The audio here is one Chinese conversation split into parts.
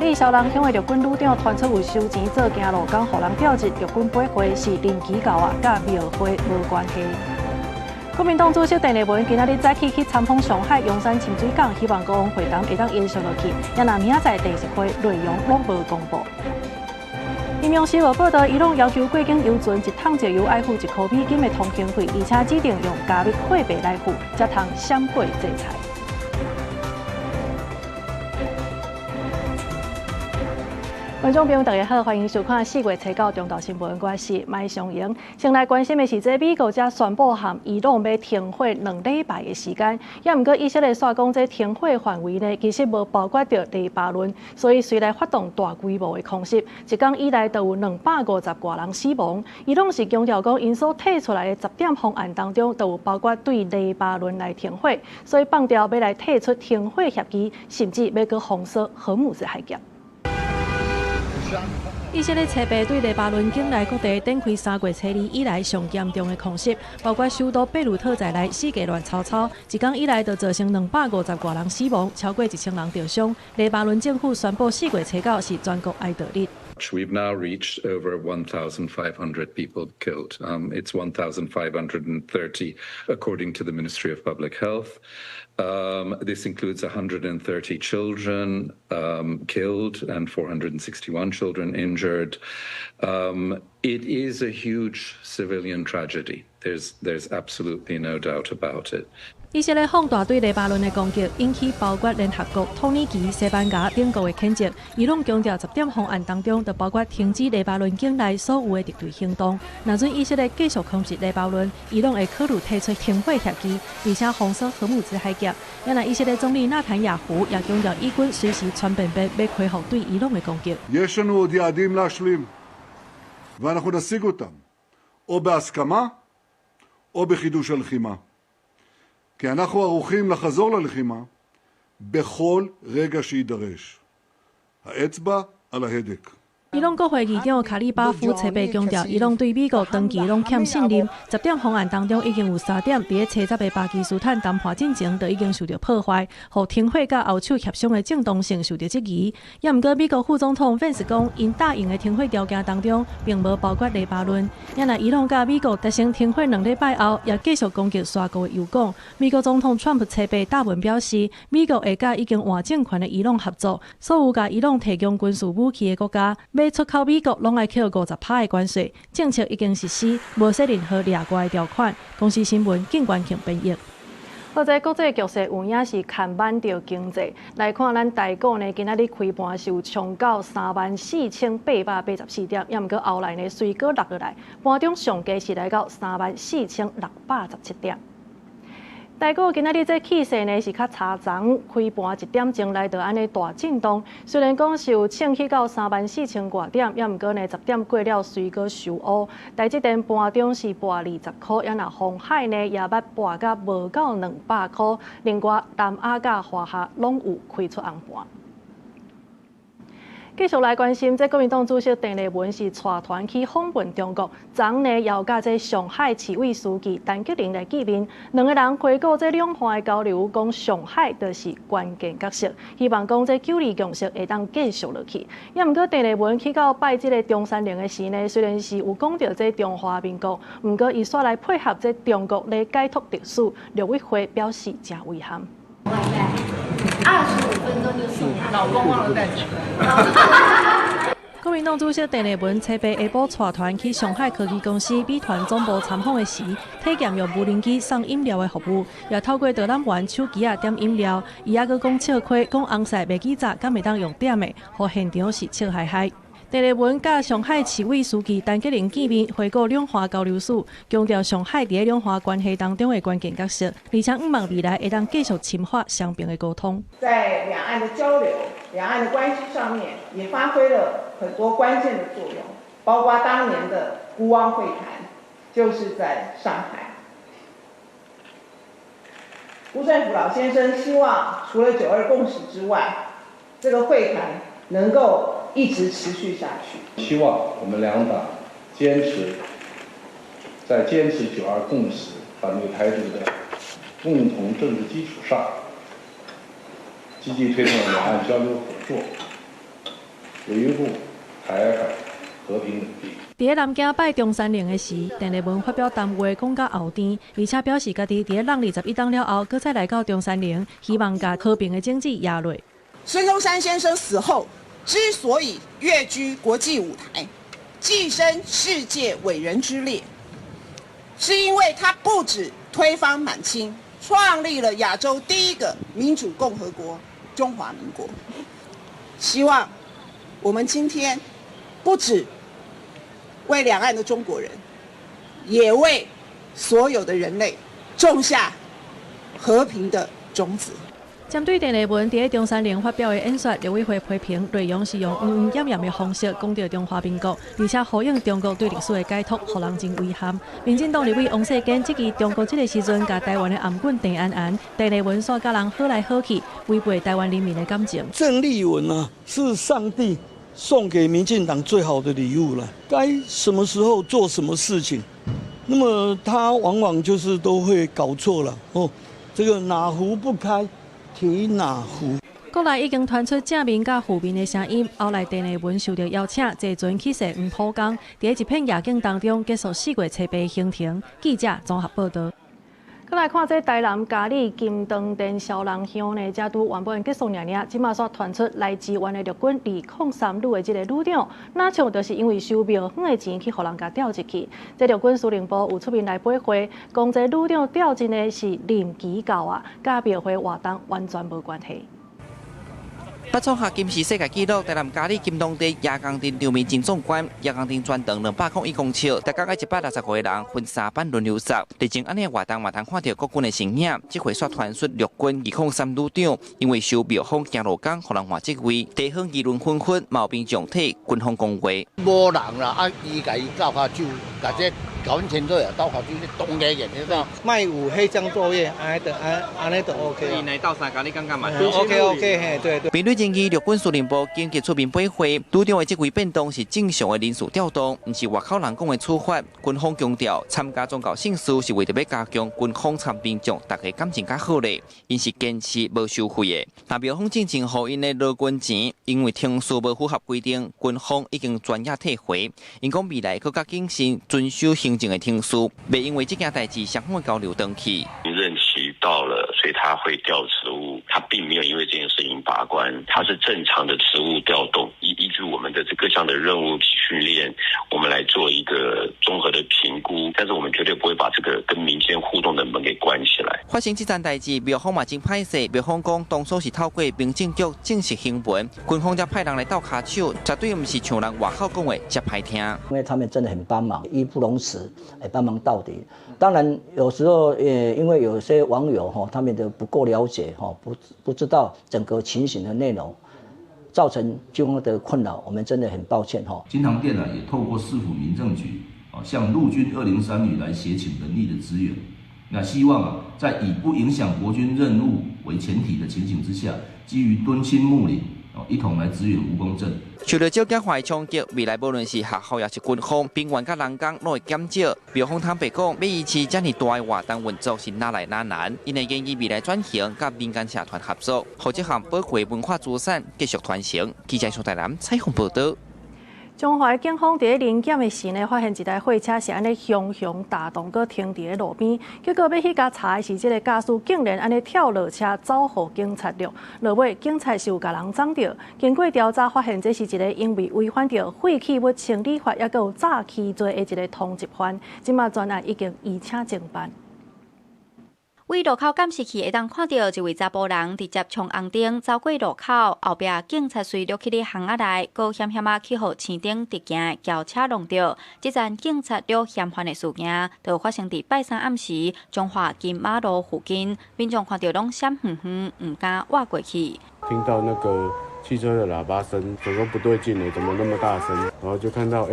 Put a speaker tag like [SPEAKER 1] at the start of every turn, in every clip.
[SPEAKER 1] 义消人向着军旅长传出有收钱做行路工，互人调职，陆军八会是林奇教啊，甲庙会无关系。国民党主席郑丽文今仔日早起去参访上海阳山清水港，希望国王会谈会当延续落去。也那明仔载第10会内容拢无公布。民用时报报道，伊朗要求过境游船一趟就要爱付1块美金的通行费，而且指定用加密货币来付，才通闪过制裁。观众朋友，大家好，欢迎收看4月7号中道新闻，我是麦尚英。先来关心的是，这美国才宣布和伊朗要停火2礼拜的时间，也毋过以色列说讲，这停火范围呢，其实无包括到黎巴嫩，所以虽然发动大规模的空袭，一天以来就有250多人死亡。伊朗是强调讲，因所提出来的10点方案当中，都有包括对黎巴嫩来停火，所以放调要来提出停火协议，甚至要去封锁荷姆斯海峡。以色列车兵对黎巴嫩境内各地展开3月7日以来上严重的空袭，包括首都贝鲁特在内，死气乱草草。一天以来，就造成250多人死亡，超过1000人受傷。黎巴嫩政府宣布4月7號是全國哀悼日。
[SPEAKER 2] We've now reached over 1,500 people killed. It's 1,530 according to the Ministry of Public Health. This includes 130 children killed and 461 children injured. It is a huge civilian tragedy. There's absolutely no doubt about it.
[SPEAKER 1] 以色列放大对黎巴嫩的攻击，引起包括联合国、土耳其、西班牙等国的谴责。伊朗强调10点方案当中，就包括停止黎巴嫩境内所有的敌对行动。若准以色列继续攻击黎巴嫩，伊朗会考虑提出停火协议，而且封锁荷姆斯海峡。也那以色列总理纳坦雅胡也强调，以军随时全面要恢复对伊朗的攻击。
[SPEAKER 3] יש לנו עוד יעדים להשלים, ואנחנו נשיג אותם, או בהסכמה, או בחידוש הלחימה. כי אנחנו ערוכים לחזור ללחימה בכל רגע שיידרש. האצבע על ההדק.
[SPEAKER 1] 伊朗国会议长卡利巴夫切贝强调，伊朗对美国长期拢欠信任。10点方案当中已经有3点，伫个70的巴基斯坦谈判进程就已经受到破坏，互停火甲后手协商的正当性受到质疑。也毋过，美国副总统范斯讲，因答应的停火条件当中，并无包括黎巴嫩。也那伊朗甲美国达成停火2礼拜后，也继续攻击沙国的油港。美国总统川普切贝答文表示，美国会甲已经换政权的伊朗合作，所有甲伊朗提供军事武器的国家。要出口美国，拢爱扣50%的关税，政策已经实施，无设任何例外的条款。公司新闻景观庆编译。好在国际局势有影是看板着经济，来看咱台股呢，今仔日开盘是有冲到34,884点，也毋过后来呢随过落下来，盘中上低是来到34,617点。台股今仔日这气势呢是较差长，开盘1点钟来到安尼大震动。虽然讲是有冲去到34,000多点，也毋过呢10点过了随个收乌。台积电盘中是盘20块，也那鸿海呢也捌盘甲无到200块。另外南亚甲华夏拢有开出红盘。继续来关心，这国民党主席郑丽文是带团去访问中国，昨呢又甲这上海市委书记陈吉宁来见面，两个人回顾这两岸的交流，讲上海就是关键角色，希望讲这9二共识会当继续落去。也毋过郑丽文去到拜这个中山陵的时呢，虽然是有讲到这中华民国，毋过伊煞来配合这中国来解脱历史，陆委会表示真遗憾。
[SPEAKER 4] 25分钟就送完，
[SPEAKER 5] 老公忘了带钱。
[SPEAKER 1] 国民党主席郑丽文车备下晡带团去上海科技公司美团总部参访的时，体验用无人机送饮料的服务，也透过导览员手机点饮料，伊还佫讲笑亏，讲红色麦记早敢会当用点的，互现场是笑嗨嗨。郑丽文甲上海市委书记陈吉宁见面，回顾两岸交流史，强调上海伫两岸关系当中的关键角色，而且希望未来会当继续深化双边的沟通。
[SPEAKER 5] 在两岸的交流、两岸的关系上面，也发挥了很多关键的作用，包括当年的孤汪会谈，就是在上海。辜振甫老先生希望，除了9·2共识之外，这个会谈能够一直持续下去。
[SPEAKER 6] 希望我们两党坚持9·2共识、反对台独的共同政治基础上，积极推动两岸交流合作，维护台海和平稳定。
[SPEAKER 1] 伫南京拜中山陵的时，郑丽文发表谈话，讲到后天，而且表示家己伫让21党了后，搁再来到中山陵，希望甲和平的经济压落。
[SPEAKER 5] 孙中山先生死后，之所以跃居国际舞台，跻身世界伟人之列，是因为他不止推翻满清，创立了亚洲第一个民主共和国——中华民国。希望我们今天不止为两岸的中国人，也为所有的人类种下和平的种子。
[SPEAKER 1] 针对郑丽文伫中山陵发表的演说，陆委会批评内容是用掩掩的方式讲到中华民国，而且呼应中国对历史的解读，让人真遗憾。民进党立委王世坚质疑中国这个时阵甲台湾的暗棍郑安安，郑丽文煞甲人好来好去，违背台湾人民的感情。
[SPEAKER 7] 郑丽文啊，是上帝送给民进党最好的礼物了。该什么时候做什么事情，那么他往往就是都会搞错了哦。这个哪壶不开提哪壶。
[SPEAKER 1] 国内已经传出正面甲负面的声音，后来郑丽文受到邀请，坐船去踅黄浦江，伫一片夜景当中结束4月7日行程。记者综合报道。再来看这台南嘉义金灯殿小人乡呢，才拄原本结束尔，即马煞传出来支援的陆军203旅的这个旅长，哪像就是因为收庙远的钱去互人家调入去。这陆军司令部有出面来驳回，讲这旅长调进的是林基教啊，甲庙会活动完全无关系。
[SPEAKER 8] 北创下金氏世界纪录，台南嘉义金东地夜港镇场面真壮观，夜港镇专长201公尺，大概160个人分3班轮流扫。历经安尼活动嘛，通看到国军的身影。这回煞传出陆军203旅长因为收庙方行路工，互人换职位，地方议论纷纷，毛病状体，军方讲话。
[SPEAKER 9] 无人啦，啊，伊甲伊教下手，甲这搞清楚啊，斗下手去动个人，你知道？卖有黑箱作业，安尼都 OK。
[SPEAKER 8] 伊来斗三家，你感觉嘛
[SPEAKER 9] ？OK， 嘿，对对。
[SPEAKER 8] 面对争议，陆军司令部紧急出面驳回，旅长的职位变动是正常的人事调动，不是外口人讲的处罚。军方强调，参加宗教盛事是为着要加强军方参兵将大家感情较好嘞，因是坚持无收费的。但庙方进前互因的劳军钱，因为听说无符合规定，军方已经专业退回。因讲未来更加谨慎遵守行政的听书，袂因为这件代志双方交流登去。
[SPEAKER 10] 任期到了，所以他会调职务，他并没有因为这件事情拔关，他是正常的职务调动，依据我们的这各项的任务训练，我们来做一个综合的评估，但是我们绝对不会把这个跟民间互动的门给关起来。
[SPEAKER 8] 发生这件代志，庙方嘛真歹势，庙方讲当初是透过民政局正式行文，军方才派人来斗卡手，绝对不是像人外口讲的这歹听。
[SPEAKER 11] 因为他们真的很帮忙，义不容辞，帮忙到底。当然有时候因为有些网友他们的不够了解不知道整个情形的内容，造成军方的困扰，我们真的很抱歉
[SPEAKER 12] 金堂殿也透过市府民政局向陆军203旅来协请人力的支援，那希望在以不影响国军任务为前提的情形之下，基于敦亲睦邻，一同来支援蜈蚣镇。
[SPEAKER 8] 受到招假化的冲击，未来无论是学校也是军方，兵员甲人工都会减少。庙方坦白讲，要维持这么大的活动运作是哪来哪难，因为建议未来转型甲民间社团合作，或者含保护文化资产继续传承。记者宋台南采访报道。
[SPEAKER 1] 中华警方伫临检的时呢，发现一台货车是安尼熊大动，搁停伫路边。结果要去甲查的是，这个驾驶竟然安尼跳落车走互警察了。落尾警察是有甲人撞着。经过调查，发现这是一个因为违反着废弃物清理法，也有诈欺罪的一个通缉犯。即马专案已经移请侦办。
[SPEAKER 13] 为路口监视器会当看到一位查甫人直接从红灯走过路口，后壁警察随落去的巷仔内，佫险险啊去互青灯直行轿车弄着。这站警察了嫌犯的事件，就发生伫拜三暗时，中华金马路附近，民众看到拢闪远远，唔敢挖过去。
[SPEAKER 14] 听到那个汽车的喇叭声，怎么不对劲呢？怎么那么大声？然后就看到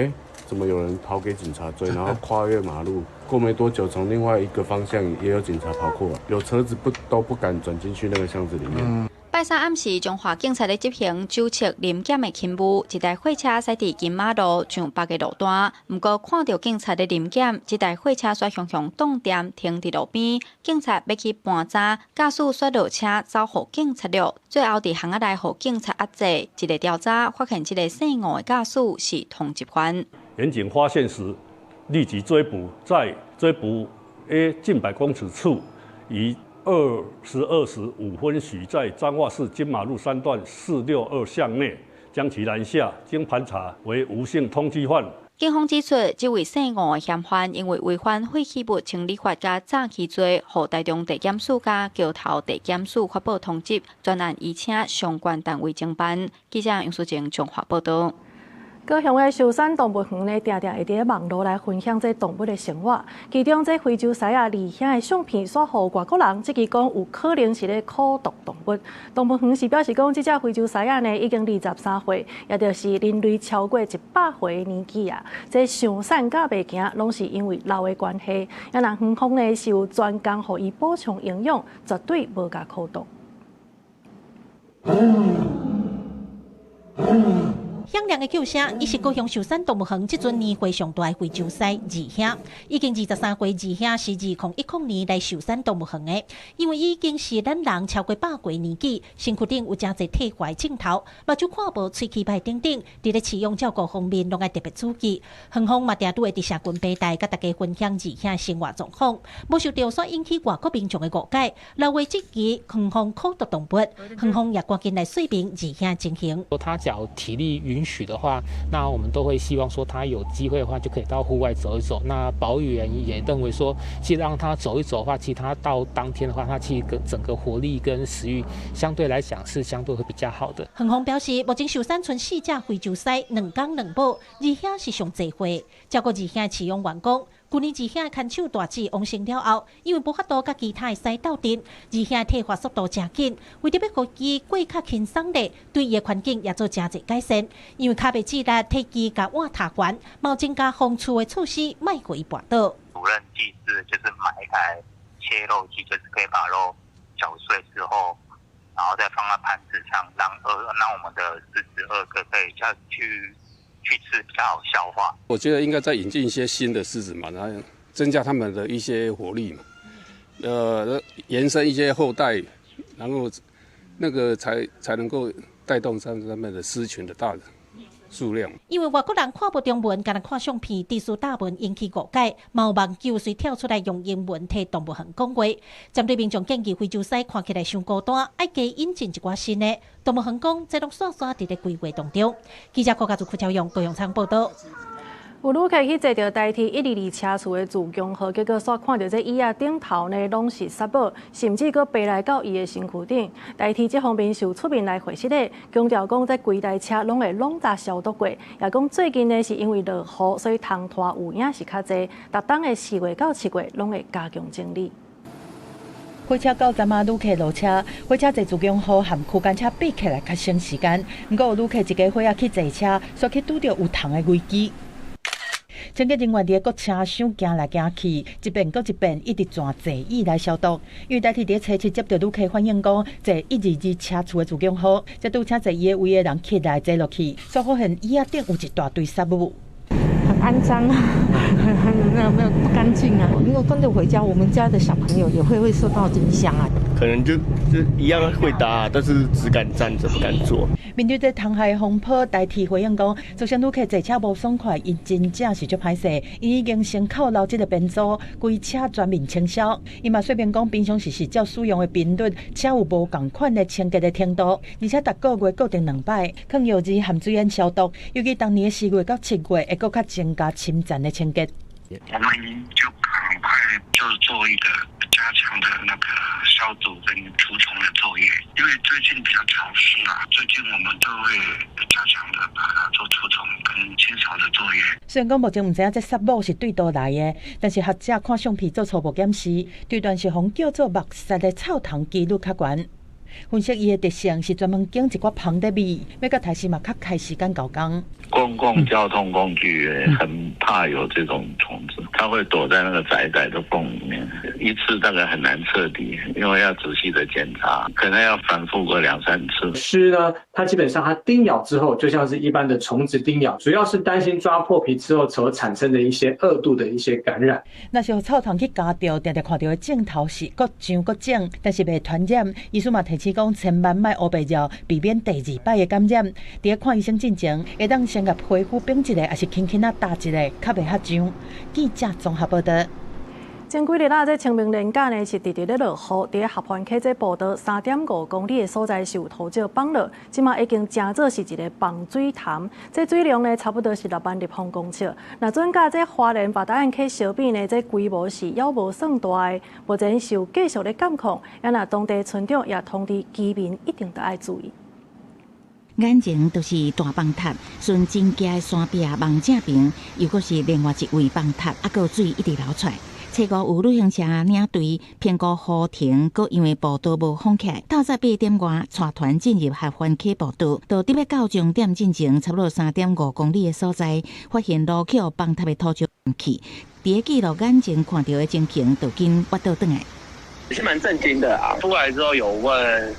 [SPEAKER 14] 怎么有人跑给警察追，然后跨越马路，过没多久，从另外一个方向也有警察跑过来，有车子都不敢转进去那个巷子里面。
[SPEAKER 13] 拜三暗时，中华警察咧执行酒测临检的勤务，一台货车驶伫金马路上北个路段，不过看到警察咧临检，这台货车却向冻点停伫路边，警察要去搬闸，驾驶摔落车，遭互警察了。最后伫巷仔内互警察压制，一个调查发现，这个姓吴的驾驶是同集团。
[SPEAKER 15] 民警发现时，立即追捕，在追捕近100公尺处，以22时5分许在彰化市金马路3段462巷内将其拦下，经盘查为无性通缉犯。
[SPEAKER 13] 警方指出，这位姓吴的嫌犯因为违反废弃物清理法甲诈欺罪，获台中地检署甲桥头地检署发布通缉，专案移请相关单位侦办。记者杨淑静综合报道。
[SPEAKER 1] 高雄的寿山动物园呢，常常会伫网络来分享这动物的生活，其中这非洲狮啊厉害的相片，煞互外国人质疑讲有可能是咧苦毒动物。动物园是表示讲，这只非洲狮啊呢已经23岁，也就是人类超过100岁的年纪啊。这上瘦甲袂行，拢是因为老的关系。也若园方呢是有专工互伊补充营养，绝对无甲苦毒。
[SPEAKER 16] 响亮的叫声，伊是高雄寿山动物园这尊年岁上大的非洲狮二兄，已经23岁二兄是2010年来寿山动物园的，因为已经是咱人超过100岁年纪，身躯顶有真侪体坏镜头，目睭看无、喙齿白等等，伫咧饲养照顾方面拢爱特别注意。园方嘛定都会伫社群平台甲大家分享二兄生活状况，无受到所引起外国民众的误解，认为这支园方苦毒动物，园方也赶紧来说明二兄情形。
[SPEAKER 17] 他只要体力允许的话，那我们都会希望说他有机会的话就可以到户外走一走。那保育员也认为说，其实让他走一走的话，其实他到当天的话，他其实整个活力跟食欲相对来讲是相对会比较好的。
[SPEAKER 16] 园方表示，目前寿山村4只非洲狮2公2母，二兄是上济岁，照顾二兄的饲养员工。去年二兄看守大姊亡性了后，因为无法度甲其他的狮斗阵，二兄的退化速度真紧，为着要互其过较轻松咧，对伊的环境也做真侪改善。因为脚袂自力，体机甲碗塔悬，毛增加防厝的措施，卖互伊跋倒。
[SPEAKER 18] 主任技师就是买一台切肉机，就是可以把肉搅碎之后，然后再放在盘子上，让我们的狮子2个可以下去吃，比较好消化。
[SPEAKER 19] 我觉得应该再引进一些新的狮子嘛，然后增加他们的一些活力嘛，延伸一些后代，然后那个才能够带动他们的狮群的大数量。
[SPEAKER 16] 因为外国人看不中文，敢若看相片，字数大文引起误解，毛网球随跳出来用英文替动物园讲话。针对民众建议非洲狮看起来伤孤单，爱加引进一寡新的。动物园讲，这拢线伫咧规划当中。记者柯家族副朝阳高雄仓报道。
[SPEAKER 1] 有旅客去坐到台铁122车厝的自强号，结果煞看到这椅仔顶头呢拢是沙宝，甚至佫爬来到伊的身躯顶。台铁这方面是有出面来回释的，强调讲这规台车拢会拢杂消毒过，也讲最近呢是因为落雨，所以通拖有影是较侪，逐冬的4月到7月拢会加强整理。
[SPEAKER 20] 火车到站啊，旅客落车，火车坐自强号含区间车比起来较省时间，不过有旅客一家伙仔去坐车，煞去拄到有虫的危机。清洁人员伫各车厢行来行去，一遍搁一遍，一直转座椅来消毒。因为台铁伫初7接到旅客反映讲，坐122车厝的自强号，才拄车坐伊的位的人起来坐落去，所发现椅仔顶有一大堆沙物。
[SPEAKER 21] 很肮脏啊，没有不干净啊。因为跟着回家，我们家的小朋友也会受到影响啊。
[SPEAKER 22] 可能就一样会搭，但是只敢站着不敢坐。
[SPEAKER 20] 面对这虫害风波，台铁回应讲，就算旅客坐车无爽快，因真正是足歹势，因已经先扣留这个便座，规车全面清消。伊嘛说明讲，平常时照使用的频率，车有无共款的清洁的程度，而且逐个月固定2摆，抗药剂含水烟消毒。尤其当年的4月到7月，会搁较增加侵占的清洁。
[SPEAKER 18] 我们就赶快就做一个加强的那个消毒跟除虫的作业，因为最近比较潮湿啦，最近我们都会加强的把它做除虫跟清扫的作业。
[SPEAKER 20] 虽然讲目前唔知影这沙母是对倒来的，但是学者看相片做初步检视，对段是红叫做木虱的臭虫几率较悬。分析伊的特性是专门经一寡芳的味，要甲台时嘛较开时间交工。
[SPEAKER 10] 公共交通工具很怕有这种虫子，它会躲在那个窄窄的缝里面，一次大概很难彻底，因为要仔细的检查，可能要反复过2-3次。
[SPEAKER 2] 虱呢，它基本上它叮咬之后，就像是一般的虫子叮咬，主要是担心抓破皮之后所产生的一些2度的一些感染。
[SPEAKER 20] 若是草虫去咬到，常常看到的镜头是各上各种，但是袂传染。医师嘛提醒讲，千万莫乌白绕，避免第2摆的感染。伫看医生进前，会当先甲皮肤冰一下，还是轻轻打一下，较袂遐痒。记者综合报道。
[SPEAKER 1] 前几日这清明连假呢是直直咧落雨，伫合欢溪这步道3.5公里的所在是有土石崩落，即马已经正做是一个放水潭，这水量呢差不多是6万立方公尺。那转甲这花莲八达岸溪小biển呢，这规模是也无算大的，目前是有继续咧监控，也那当地村长也通知居民一定得爱注意。
[SPEAKER 3] 眼前都是大崩塌，顺真家的山壁望正边，又阁是另外一位崩塌，还有水一直流出来。车五有旅行社领队偏过雨停，阁因为步道无封起来，到早8点外，带团进入合欢溪步道，到伫要到终点进前差不多3.5公里的所在，发现路口崩塌的土石器，伫个记录眼前看到的情形，就紧挖倒转来。
[SPEAKER 23] 是蛮震惊的啊！出来之后有问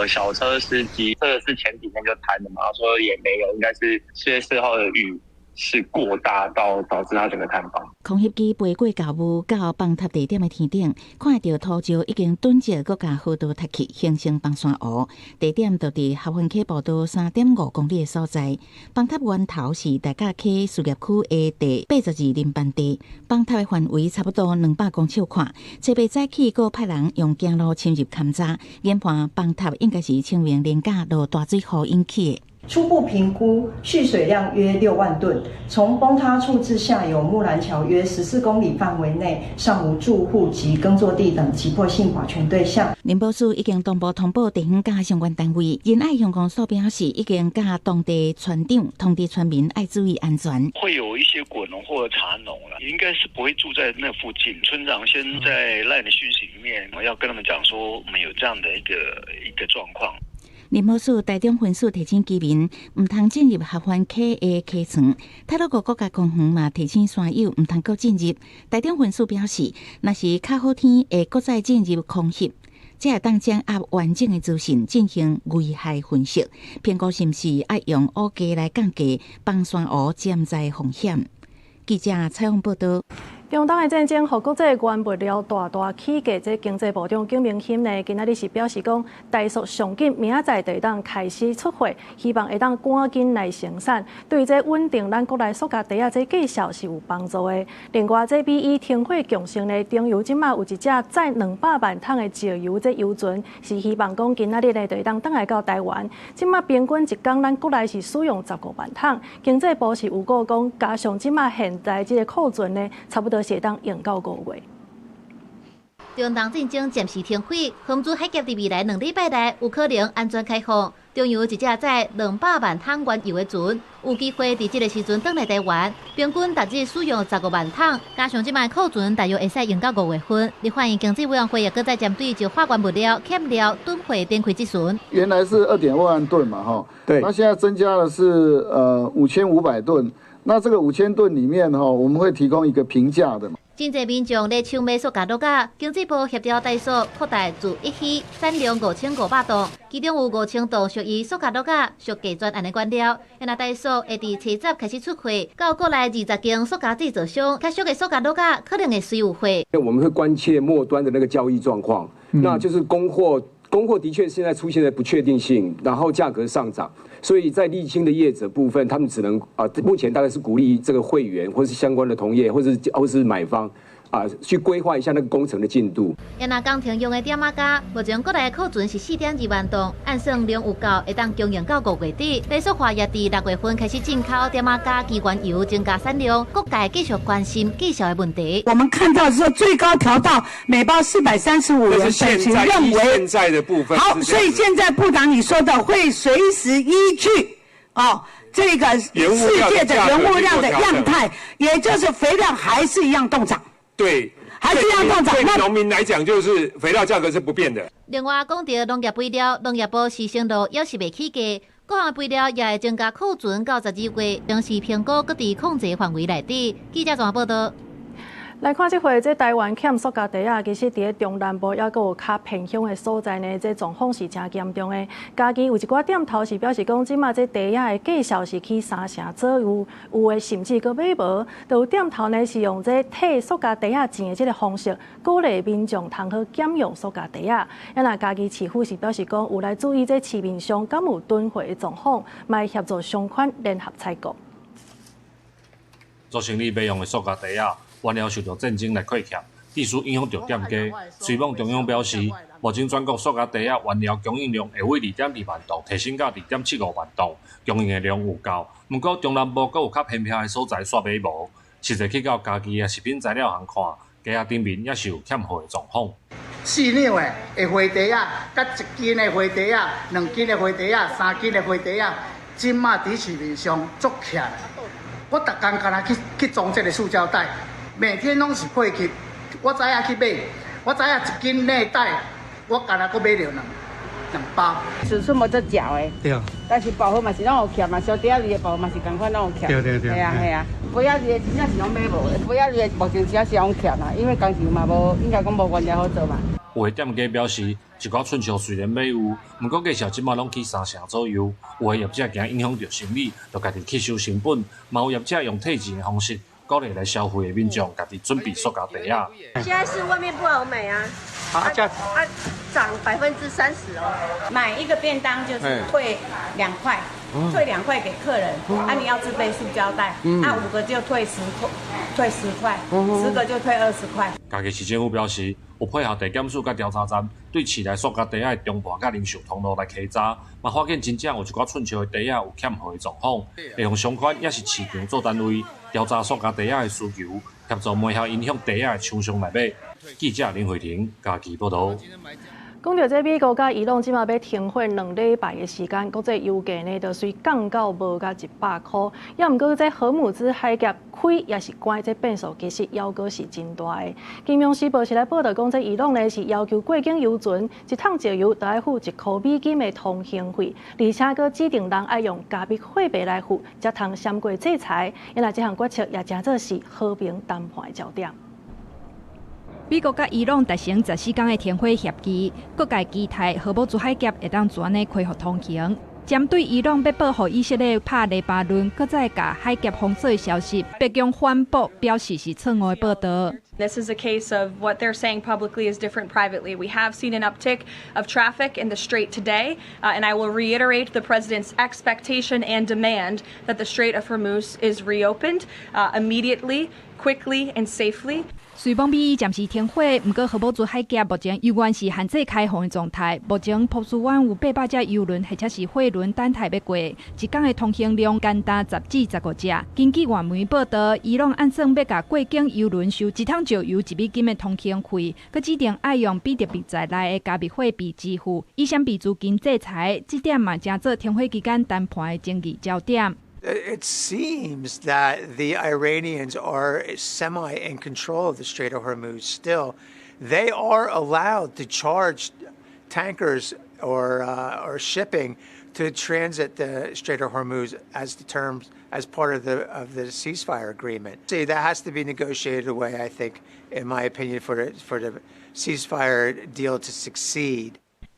[SPEAKER 23] 小车司机，这个是前几天就谈的嘛，他说也没有，应该是4号的雨是过大到导致它整个坍方。
[SPEAKER 3] 空翕机飞过教务到崩塌地点的天顶，看到土石已经顿折，搁甲河道塌去，形成崩山湖。地点就伫合欢溪步道3.5公里的所在。崩塌源头是大甲溪事业区的第82林班地，崩塌的范围差不多200公尺宽。车被早起，搁派人用行路深入勘查，研判崩塌应该是清明连假落大水雨引起的。
[SPEAKER 24] 初步评估蓄水量约6万吨，从崩塌处至下游木兰桥约14公里范围内，尚无住户及耕作地等急迫性保全对象。
[SPEAKER 3] 林保署已经同步通报地方甲相关单位，仁爱乡公所表示，已经甲当地村长通知村民爱注意安全。
[SPEAKER 25] 会有一些果农或者茶农了，应该是不会住在那附近。村长先在LINE的讯息里面，我要跟他们讲说，我们有这样的一个状况。
[SPEAKER 3] 林保署台中分署提醒居民，唔通进入合欢溪的溪床。太鲁阁国家公园嘛提醒山友唔通阁进入。台中分署表示，若是较好天，会阁再进入空翕，才会当掌握完整的资讯进行危害分析，评估是毋是爱用乌鸡来降低崩山湖潜在风险。记者采访报道。中东的战争，和国际原物料大起价，这经济部长景明欣呢，今仔日是表示讲，大速上紧，明仔载就会当开始出货，希望会当赶紧来生产，对这稳定咱国内塑胶袋这计销是有帮助的。另外，这比以停火强盛的中油，即马有一只载200万桶的石油，这油船是希望讲今仔日呢就会当登来到台湾。即马平均一工咱国内是使用15万桶，经济部是有个讲，加上即马现在这个库存呢，差不多是会当用到5月。
[SPEAKER 13] 中东战争暂时停火，防止海峡伫未来2礼拜内有可能安全开放。中油一只载200万桶原油的船，有机会伫这个时阵登来台湾，平均逐日使用15万桶，加上即卖库存大约会使用到5月份。立法院经济委员会也搁再针对就化原物料、欠料、吨货展开质询。
[SPEAKER 26] 原来是2.2万吨嘛，哈，对，那现在增加的是5500吨。那这个5000吨里面我们会提供一个平价的嘛。
[SPEAKER 13] 真侪民众咧抢买塑胶袋仔，经济部协调代数扩大自1期产量5500吨，其中有5000吨属于塑胶袋仔属价专案的原料。现在代数会伫7月开始出货，到国内20间塑胶制造商，较俗的塑胶袋仔可能会随有货。
[SPEAKER 27] 我们会关切末端的那个交易状况，那就是供货的确现在出现了不确定性，然后价格上涨。所以在沥青的业者部分，他们只能目前大概是鼓励这个会员或是相关的同业或是买方去规划一下那个工程的进度。
[SPEAKER 13] 也那工程用的点仔目前国内库存是4.2万吨，按算量有够，会当供应到5月底。雷塑化也伫6月份开始进口点仔机原油，增加产量。各界继续关心绩效的问题。
[SPEAKER 28] 我们看到说最高调到每包435元，
[SPEAKER 29] 现在认为现在的部分
[SPEAKER 28] 好，所以现在部长你说的会随时依据这个世界的原物料的样态，也就是肥料还是一样动涨。
[SPEAKER 29] 对，
[SPEAKER 28] 还是一样动涨。
[SPEAKER 29] 对农民来讲，就是肥料价格是不变的。
[SPEAKER 13] 另外，讲到农业肥料，农业部施行路也是未起价，各项肥料也会增加库存到12月，仍是评估各地控制范围内底。记者综合报道。
[SPEAKER 1] 来看这回，这台湾欠塑胶袋啊，其实伫咧中南部也有较偏乡的所在呢，这状况是真严重的。家己有一寡店头是表示讲，即马这袋啊的价销是去3成左右，有的甚至佫买无。就有店头呢是用这退塑胶袋啊钱的这个方式，鼓励民众通好减用塑胶袋啊。也那家己市府是表示讲，有来注意这市面上敢有囤货的状况，卖协助商款联合采购。
[SPEAKER 4] 做生意买用的塑胶袋啊。原料受到战争来缺欠，必须影响到店家。虽望中央表示，目前全国塑胶袋啊原料供应量会为2.2万吨提升到2.75万吨，供应的量有够。不过中南部阁有较偏僻的所在煞买无，实际去到家己的食品材料行看，架仔顶面也是有欠货的状况。
[SPEAKER 5] 4两的花袋啊，甲1斤的花袋啊，2斤的花袋啊，3斤的花袋啊，即马伫市面上足起来。我逐工干那去装这个塑胶袋。每天拢是配去，我知影去买，我知影1斤内袋，我干那阁买着2包。
[SPEAKER 6] 尺寸无做脚的，对。但是包货嘛是拢有欠嘛，小袋子的包嘛是共款拢有欠。对。系啊，杯仔的真正是拢买无的，杯仔的目前只是拢欠啦，因为工程嘛无，应该讲无原料好做嘛。
[SPEAKER 4] 有的店家表示，一寡春秋虽然买有，不过价钱即马拢去3成左右。有的业者惊影响到生意，就家己吸收成本，嘛有业者用退钱的方式。鼓励来消费的民众，家己准备塑胶袋啊。
[SPEAKER 7] 现在是外面不好买啊，涨30%哦。
[SPEAKER 6] 买一个便当就是退2块，退2块给客人，你要自备塑胶袋，5个就退10块，10个就退20块。
[SPEAKER 4] 家己市政府表示，有配合地检署甲调查站对市内塑胶袋的中盘甲零售通路来稽查，嘛发现真正有一寡春秋的袋有欠货的状况，会用商款也是市场做单位调查塑胶袋的需求，协助卖效影响袋的厂商来买。记者林慧婷家己报道。
[SPEAKER 1] 讲到这美国甲伊朗即马要停火2礼拜的时间，国际油价呢就随降到无甲100块。也毋过这荷姆兹海峡开也是关，这变数其实还阁是真大的。金融时报是来报道讲，这伊朗呢是要求过境油船一趟石油就要付1块美金的通行费，而且佫指定人要用加密货币来付，才通闪过制裁。因为这项决策也真做是和平谈判的焦点。
[SPEAKER 8] 美国甲伊朗达成14天的停火协议，各界期待荷姆兹海峡会当全面恢复通行。针对伊朗要保护以色列拍黎巴嫩，搁再甲海峡封锁的消息，白宫反驳表示是错误的报道。
[SPEAKER 9] This is a case of what they're saying publicly is different privately. We have seen an uptick of traffic in the Strait today, and I will reiterate the president's expectation and demand that the Strait of Hormuz is reopened immediately, quickly, and safely.
[SPEAKER 8] 虽望美伊暂时停火，不过荷姆兹海峡目前依然是限制开放的状态。目前波斯湾有800只油轮或者是货轮等待要过，一天的通行量高达10至15只。根据外媒报道，伊朗按算要甲过境油轮收一趟石油1美金的通行费，佮指定爱用比特币在内的加密货币支付，以闪避资金制裁。这点嘛，正做停火期间谈判的争议焦点。
[SPEAKER 11] It seems that the Iranians are semi in control of the Strait of Hormuz still. They are allowed to charge tankers or shipping to transit the Strait of Hormuz as part of the ceasefire agreement. See, that has to be negotiated away, I think, in my opinion, for the ceasefire deal to succeed.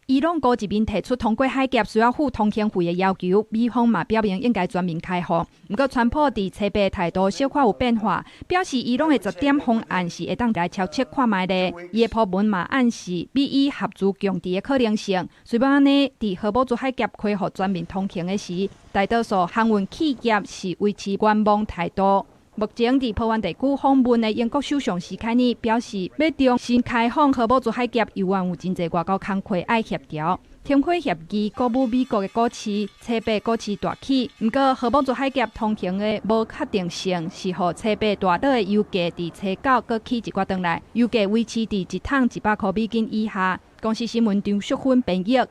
[SPEAKER 8] 伊朗高一面提出通过海峡需要付通行费的要求，美方嘛表明应该全面开放。不过，川普伫采白态度小可有变化，表示伊朗的10点方案是会当来超测看卖的。伊的部门嘛暗示美伊合作降低的可能性。虽然安尼，伫荷姆兹海峡恢复全面通行的时，大多数航运企业是维持观望态度。目前伫波湾地区访问的英国首相史凯尼表示，要重新开放荷姆兹海峡，依然有真侪外交工作爱协调。停火协议鼓舞美国的股市，采白股市大起。不过，荷姆兹海峡通行的无确定性，是互采白大岛的油价伫初9搁起一寡顿来，油价维持伫一桶100块美金以下。公司新闻张淑芬编译。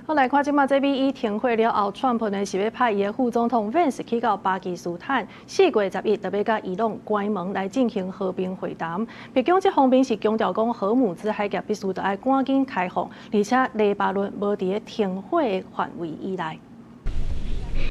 [SPEAKER 1] 我来看即马这美伊停火了后，川普呢是要派伊的副总统 Vance 去到巴基斯坦，4月11日特别甲伊朗关门来进行和平会谈。白宫这方面是强调讲，荷姆兹海峡必须得爱赶紧开放，而且黎巴嫩无伫咧停火的范围以内。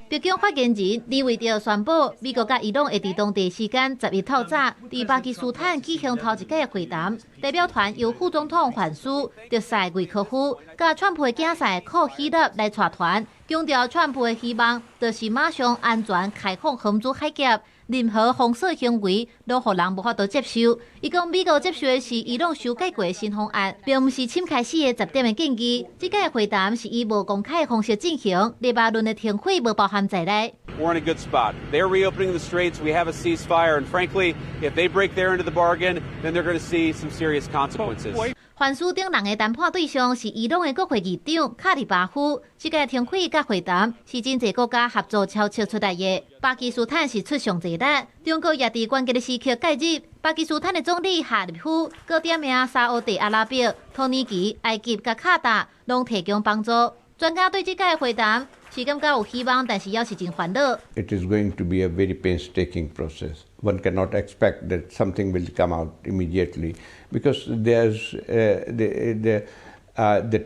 [SPEAKER 12] 北京发言人李维德宣布，美国甲伊朗会伫当地时间10日透早，伫巴基斯坦举行头一届会谈。代表团由副总统范苏、特塞维科夫、甲川普的竞赛库希勒来带团，强调川普的希望就是马上安全开放荷兹海峡。任何封锁行为都互人无法度接受。伊讲美国接受的是伊朗修改过的新方案，并毋是签开始的10点的建议。这届会谈是以无公开的方式进行，黎巴嫩的停火无包含在内。
[SPEAKER 14] We're in a good spot. They're reopening the straits. We have a ceasefire, and frankly, if they break their end of the bargain, then they're going to see some serious consequences.
[SPEAKER 12] 范苏等人的谈判对象是伊朗的国会议长卡里巴夫。这届停火甲会谈是真侪国家合作超超出来的。巴基斯坦是出上侪力，中国也伫关键的时刻介入。巴基斯坦的总理哈里夫，佮点名沙烏地阿拉伯、土耳其、埃及甲卡达，拢提供帮助。专家对这届会談是感覺有希望，但是也是真煩惱。
[SPEAKER 15] It is going to be a very painstaking process. One cannot expect that something will come out immediately because there's the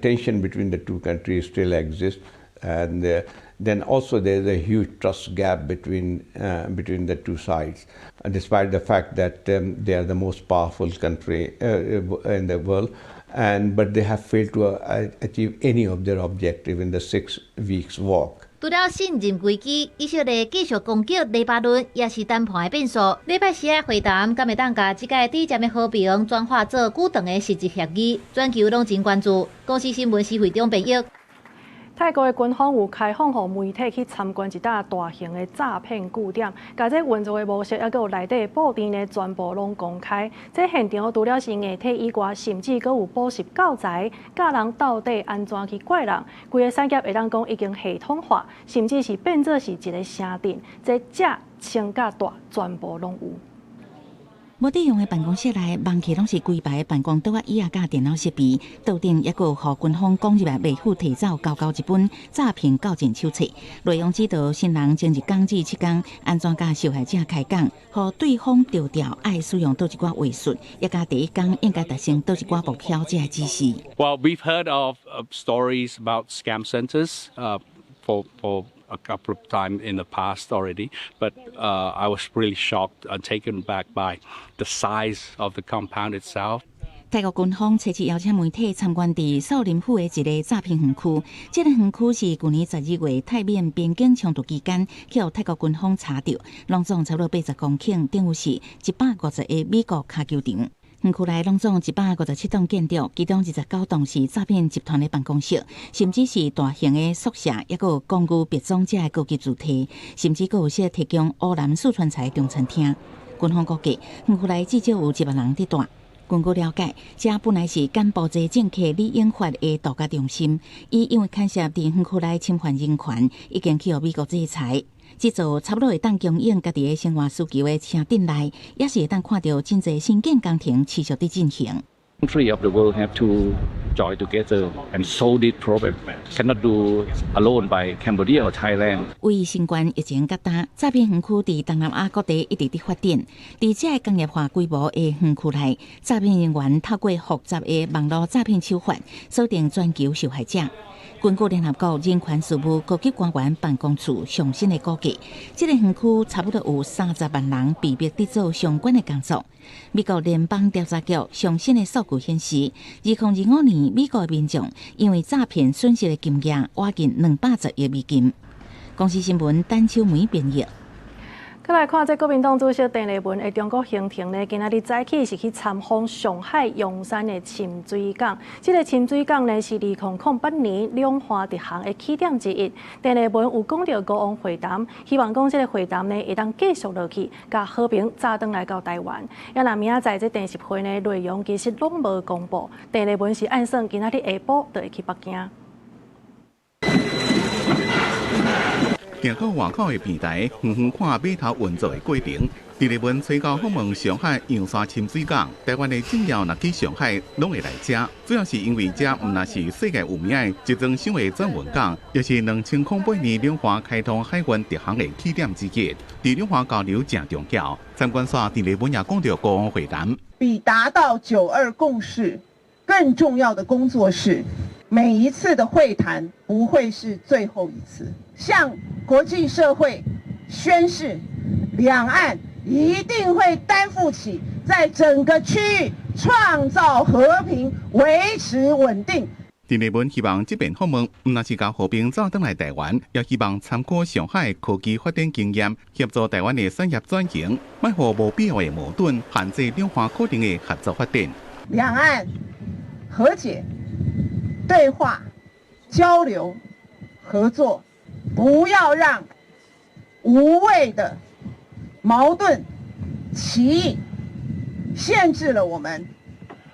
[SPEAKER 15] tension between the two countries still exists, and then also there's a huge trust gap between the two sides, despite the fact that they are the most powerful country in the world. But they have failed to achieve any of their objective in the 6 weeks walk.
[SPEAKER 12] 除了信任危机，以色列继续攻击黎巴嫩，也是谈判的变数。礼拜四的会谈，敢会当甲这届短暂的和平转化做久长的实质协议？全球拢真关注。公司新闻是会长编译。
[SPEAKER 1] 泰国的军方有开放予媒体去参观一搭大型的诈骗据点，甲这运作的模式，还有内底布置呢，全部拢公开。这现场除了是硬体以外，甚至阁有补习教材，教人到底安怎去怪人。规个产业会当讲已经系统化，甚至是变作是一个城镇，这正轻甲大全部拢有。
[SPEAKER 3] 无地用的办公室内，望起拢是规排的办公桌椅啊，甲电脑设备。桌顶也有互军方讲入来未付提早交一本诈骗告警手册，内容指导新人前1天至7天，安怎甲受害者开讲，互对方调调爱使用倒一寡话术，也甲第1天应该达成倒一寡目标这指示。
[SPEAKER 16] Well, we've heard of stories about scam centers for a couple of times in the past already, but I was really shocked and taken back by the size of the compound itself.
[SPEAKER 3] 泰国军方初次邀请媒体参观伫少林府的一个诈骗园区。这个园区是去年12月泰缅边境冲突期间，去互泰国军方查到，拢总差不多80公顷，等于是150个美国卡球场。园区内拢总157栋建筑，其中29栋是诈骗集团的办公室，甚至是大型的宿舍，也有公寓别装这高级主题，甚至有些提供乌兰四川菜中餐厅。军方估计，园区内至少有1万人伫住。根据了解，这本来是柬埔寨政客李英发的度假中心，伊因为牵涉伫园区内侵犯人权，已经去予美国制裁。这座差不多会当供应家己的生活需求的城镇内，也是会当看到真侪新建工程持续伫进行。
[SPEAKER 17] Countries of the world have to join together and solve this problem. Cannot do alone by Cambodia or Thailand.
[SPEAKER 3] 为新冠疫情较大，诈骗园区伫东南亚各地一直伫发展。伫这个工业化规模的园区内，诈骗人员透过复杂的网络诈骗手法，锁定全球受害者。根据联合国人权事务高级官员办公处上新的估计，这个园区差不多有30万人被逼伫做相关的工作。美国联邦调查局上新的数据显示，2025年美国的民众因为诈骗损失的金额挖近210亿美金。公司新闻单秋梅编译。
[SPEAKER 1] 再来看，这国民党主席邓丽文的中国行程呢，今仔日早起是去参访上海阳山的深水港。这个深水港呢是2008年两岸直航的起点之一。邓丽文有讲到国王会谈，希望讲这个会谈呢会当继续落去，甲和平早登来到台湾。也那明仔载这电视会呢内容其实拢无公布。邓丽文是按算今仔日下晡就会去北京。
[SPEAKER 18] 行到外口的平台，远远看码头运作的过程。伫日本吹到访问上海阳山深水港，台湾的政要若去上海，拢会来遮。主要是因为遮毋但是世界有名的集装箱的转运港，也是2008年两岸开通海运直航的起点之一。伫两岸交流正重要。参观所伫日本也讲到国王会谈，
[SPEAKER 19] 比达到9·2共识更重要的工作是。
[SPEAKER 28] 每一次的会谈不会是最后一次，向国际社会宣示，两岸一定会担负起在整个区域创造和平、维持稳定。
[SPEAKER 18] 丁立文希望这边访问唔但是教和平早登来台湾，也希望参考上海科技发展经验，协助台湾的产业转型，卖互无必要的矛盾，限制两岸可能的合作发展。
[SPEAKER 28] 两岸和解、对话、交流、合作，不要让无谓的矛盾、歧义限制了我们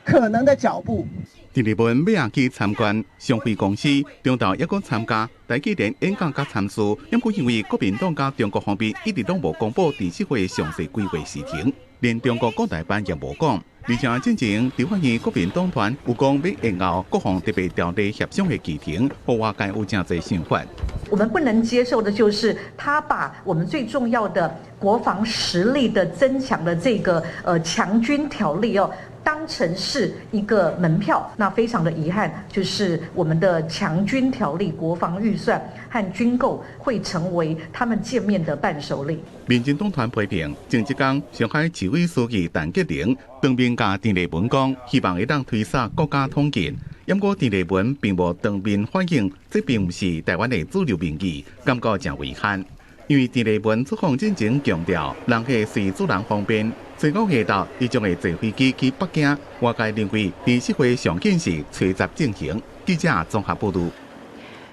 [SPEAKER 28] 可能的脚步。
[SPEAKER 18] 丁立文要去参观商会公司，中岛也阁参加台积电演讲甲参事，因故因为国民党甲中国方面一直都无公布第7回详细规划时程，连中国各台办也无讲。而且进前，地方县国民党团有讲要延后各项特别条例协商的期程，和外界有真侪想法。
[SPEAKER 2] 我们不能接受的就是他把我们最重要的国防实力的增强的这个强军条例当成是一个门票，那非常的遗憾，就是我们的强军条例、国防预算和军购会成为他们见面的伴手礼。
[SPEAKER 18] 民进党团批评，前一天上海市委书记陈洁玲当面甲丁立文讲，希望会当推撒国家统建。不过丁立文并无当面反映，这并不是台湾的主流民意，感觉真危险。因为丁立文出访进前强调，人客是主人方便。最高下昼，伊将会坐飞机去北京。外界认为第7回上紧是吹集进行。记者综合报道。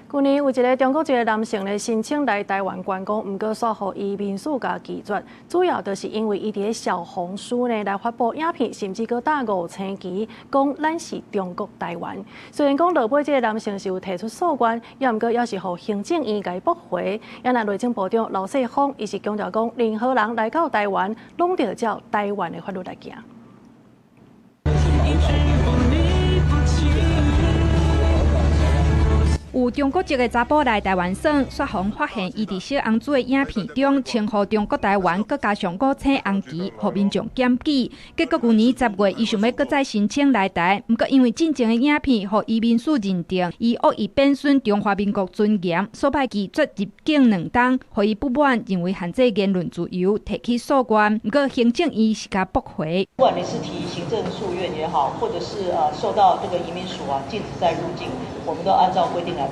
[SPEAKER 1] 去年有一个中国籍的男性咧申请来台湾观光，不过煞互移民署甲拒绝，主要就是因为伊伫小红书呢来发布影片，甚至佮打5星旗，讲咱是中国台湾。虽然讲落尾这个男性是有提出诉愿，也毋过也是互行政院甲伊驳回。也那内政部长刘世芳，伊是强调讲，任何人来到台湾，拢得照台湾的法律来行。
[SPEAKER 8] 有中国籍的查甫来台湾耍，雪红发现伊伫小红书的影片中称呼中国台湾，佮加上5星红旗，互民众检举。结果去年10月，伊想要再申请来台，毋过因为进前的影片，互移民署认定伊恶意贬损中华民国尊严，所派拒绝入境2冬，互伊不满，认为限制言论自由，提起诉愿。毋过行政院是甲驳回。
[SPEAKER 10] 不管你是提行政诉愿也好，或者是受到这个移民署禁止再入境，我们都按照规定来办。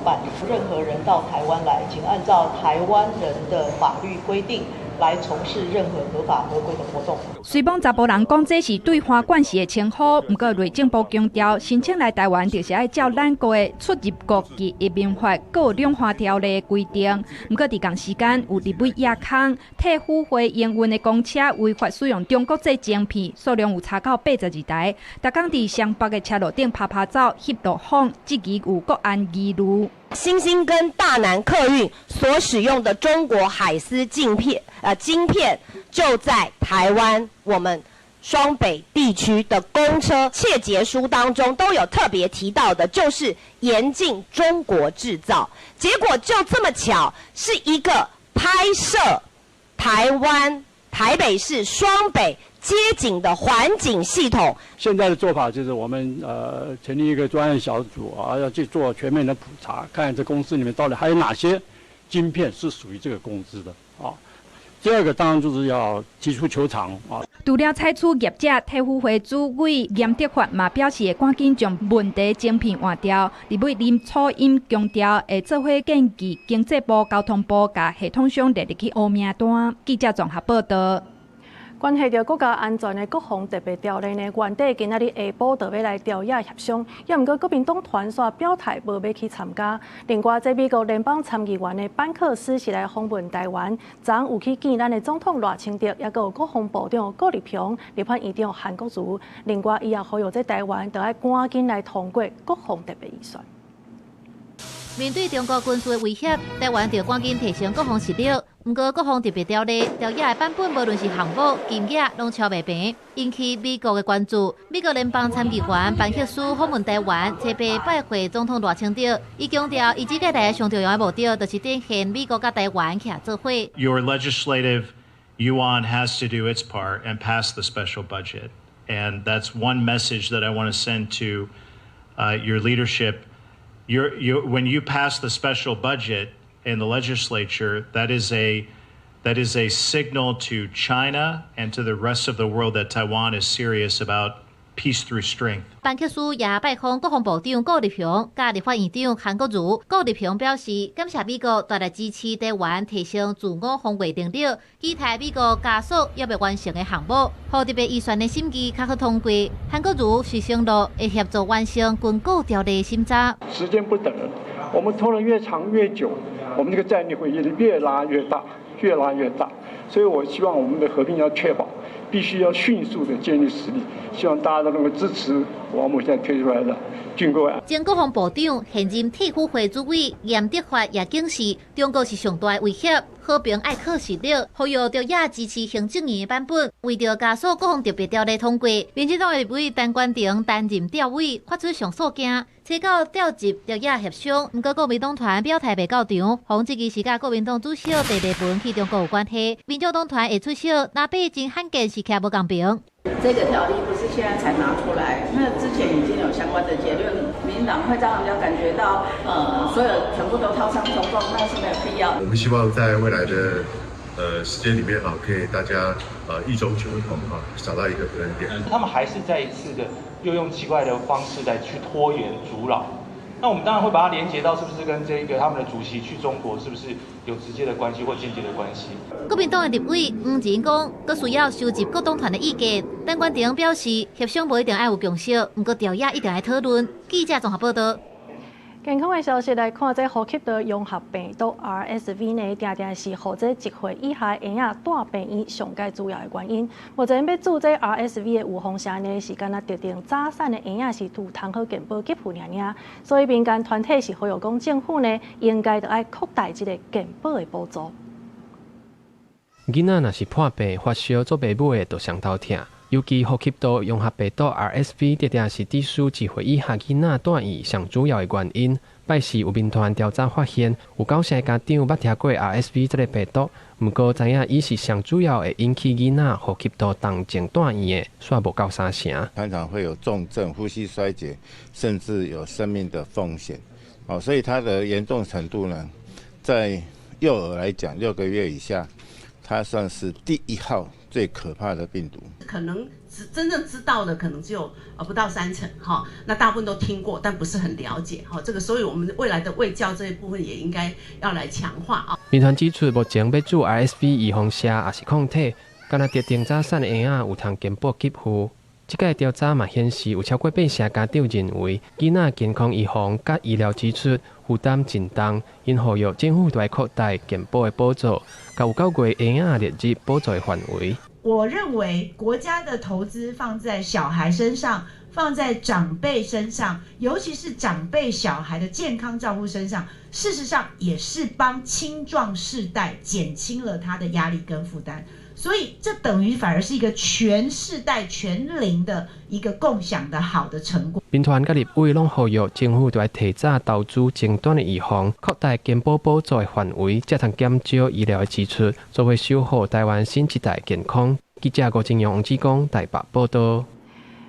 [SPEAKER 10] 任何人到台湾来，请按照台湾人的法律规定来从事任何合法合规的活动。
[SPEAKER 8] 虽讲查甫人讲这是对花冠时的称呼，不过内政部强调，申请来台湾就是要照咱国的出入国及移民法，各有两花条例规定。不过伫同时间，有伫尾亚康替付费营运的公车违法使用中国籍晶片，数量有查到82台，逐工伫湘北的车路顶拍拍照、翕路访，至于有国安疑虑。
[SPEAKER 19] 新兴跟大南客运所使用的中国海思晶片就在台湾我们双北地区的公车切结书当中都有特别提到的，就是严禁中国制造。结果就这么巧，是一个拍摄台湾台北市双北街景的环境系统。
[SPEAKER 20] 现在的做法就是我们成立一个专案小组要去做全面的普查，看这公司里面到底还有哪些晶片是属于这个公司的第二个当然就是要提出求偿
[SPEAKER 8] 除了采取业者替付费主委严德发嘛表示会赶紧将问题晶片换掉。立委林楚英强调会做伙建议经济部、交通部甲系统商列入去黑名单。记者综合报道。
[SPEAKER 1] 关系到国家安全的国防特别条例呢，原底今仔日下晡就要来调野协商，也毋过国民党团煞表态无要去参加。另外，在美国联邦参议员的班克斯是来访问台湾，昨有去见咱的总统赖清德，也有国防部长郭立雄、立法院长韩国瑜。另外，伊也呼吁在台湾就要赶紧来通过国防特别预算。
[SPEAKER 12] 面对中国军事的威胁，台湾就赶紧提升国防实力。不过，国防特别条例调野的版本，无论是项目、金额，拢超袂平，引起美国的关注。美国联邦参议员班克斯访问台湾，特别拜会总统赖清德。伊强调，伊即个来上重要的目的，就是展现美国甲台湾徛做伙。
[SPEAKER 21] Your legislative yuan has to do its part and pass the special budget, and that's one message that I want to send to your leadership. when you pass the special budget in the legislature, that is a signal to China and to the rest of the world that Taiwan is serious about peace through strength.
[SPEAKER 12] 班克斯也拜访国防部长顾立雄、甲立法院长韩国瑜。顾立雄表示，感谢美国大力支持台湾提升自我防卫能力，期待美国加速要未完成的项目，互特别预算的审议较好通过。韩国瑜是承诺会协助完成军购条例审查。
[SPEAKER 20] 时间不等了，我们拖得越长越久，我们这个战力会越拉越大，越拉越大。所以我希望我们的和平要确保。 必须要迅速的建立实力，希望大家都能够支持我们现在推出来的军购案。
[SPEAKER 12] 前国防部长、现任退伍会主委严德发也警示，中国是上大的威胁，和平爱靠实力，呼吁朝野支持行政院的版本，为着加速国防特别条例通过，民进党的立委陈冠廷担任调委，发出上诉件。 提到调集朝野协商，不过国民党团表态未到场，防这个是甲国民党主席第二份去中国有关系。民众党团会出席，那北京罕见是徛无公平。
[SPEAKER 6] 这个条例不是现在才拿出来，那之前已经有相关的结论，民进党会让人家感觉到，所有全部都掏枪中共，那是没有必要。
[SPEAKER 5] 我们希望在未来的时间里面可以大家异中求同找到一个平衡点。
[SPEAKER 13] 他们还是再一次的。 又用奇怪的方式来去拖延阻扰，那我们当然会把它连接到是不是跟这个他们的主席去中国是不是有直接的关系或间接的关系？
[SPEAKER 12] 国民党的立委黄仁讲，佫需要收集各党团的意见。陈冠廷表示，协商不一定爱有共识，不过朝野一定爱讨论。记者综合报道。
[SPEAKER 1] 健康的消息来看，这呼吸道融合病毒 RSV 呢，定定是互这1岁以下婴儿带病院上界主要的原因。目前要注这 RSV 的预防针呢，是干那特定早产的婴儿是有通好健保给付尔尔。所以民间团体是呼吁讲，政府呢应该要爱扩大这个健保的补助。
[SPEAKER 22] 囡仔若是破病、发烧做爸母的，就上头痛。 尤其呼吸道融合病毒 RSV 定定是致使1岁以下囡仔住院上主要的原因。拜四有民团调查发现，有9成家长捌听过 RSV 这个病毒，不过知影伊是上主要会引起囡仔呼吸道动症住院的，却无到3成。
[SPEAKER 23] 常常会有重症、呼吸衰竭，甚至有生命的风险。所以它的严重程度呢，在幼儿来讲，6个月以下，它算是第1号。 最可怕的病毒，
[SPEAKER 24] 可能真正知道的可能只有不到3成哈，那大部分都听过，但不是很了解哈。这个，所以我们未来的卫教这一部分也应该要来强化啊。
[SPEAKER 22] 民团指出，目前要注 RSV 预防针也是抗体，敢若特定早产的婴仔有通健保给付。这个调查嘛显示，有超过8成家长认为，囡仔健康预防甲医疗支出负担真重，因呼吁政府来扩大健保的补助，甲有9个月婴仔列入补助的范围。
[SPEAKER 25] 我认为国家的投资放在小孩身上，放在长辈身上，尤其是长辈小孩的健康照顾身上，事实上也是帮青壮世代减轻了他的压力跟负担。所以这等于反而是一个全世代全龄的一个共享的好的成果。
[SPEAKER 22] 民团甲立委拢呼吁政府要提早投资前端的预防，扩大健保补助的范围，才通减少医疗的支出，作为守护台湾新一代健康。记者郭金阳、王志光台北报道。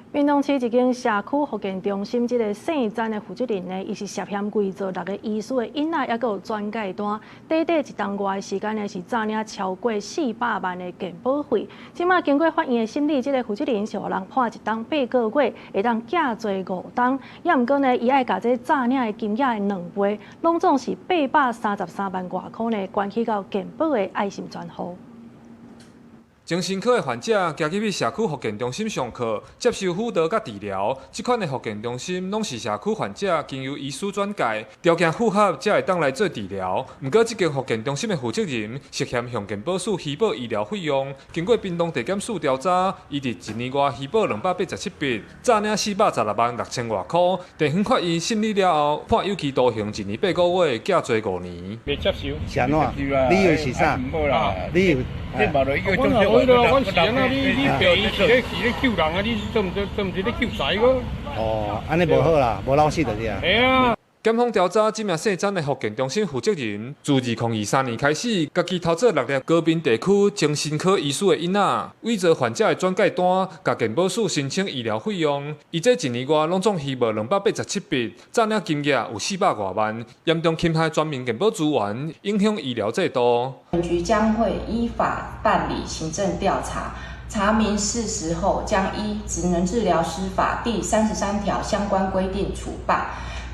[SPEAKER 1] 屏东市一间社区复健中心，这个姓詹的负责人呢，伊是涉嫌规造6个医师的囡仔，也有转介单，短短1档月的时间呢，是诈领超过400万的健保费。即马经过法院的审理，这个负责人是互人判1档8个月，会当假罪5档。也毋过呢，伊爱甲这诈领的金额的2倍，拢总是833万外块呢，关系到健保的爱心专户。
[SPEAKER 26] 精神科的患者加入去社区复健中心上课，接受辅导甲治疗。这款的复健中心拢是社区患者经由医师转介，条件符合才会当来做治疗。不过，这间复健中心的负责人涉嫌向健保署虚报医疗费用。经过屏东地检署调查，伊伫1年外虚报287笔，诈领416万6千外块。地方法院审理了后，判有期徒刑1年8个月，假罪5年。未接受？
[SPEAKER 27] 是安怎？你以为是啥？你以为？
[SPEAKER 20] 我是安那，你病是咧救人啊，你做唔是咧救谁个？
[SPEAKER 27] 哦，安尼无好啦，无老实就是啊。
[SPEAKER 26] 系啊。检方调查这名姓詹的福建中心负责人，自2023年开始，家己偷做6粒高滨地区精神科医师的囡仔，伪造患者的转介单，甲健保署申请医疗费用。伊这1年外拢总虚报287笔，诈领金额有400多万，严重侵害全民健保资源，影响医疗制度。
[SPEAKER 4] 本局将会依法办理行政调查。查明事实后，将依《职能治疗师法》第33条相关规定处办。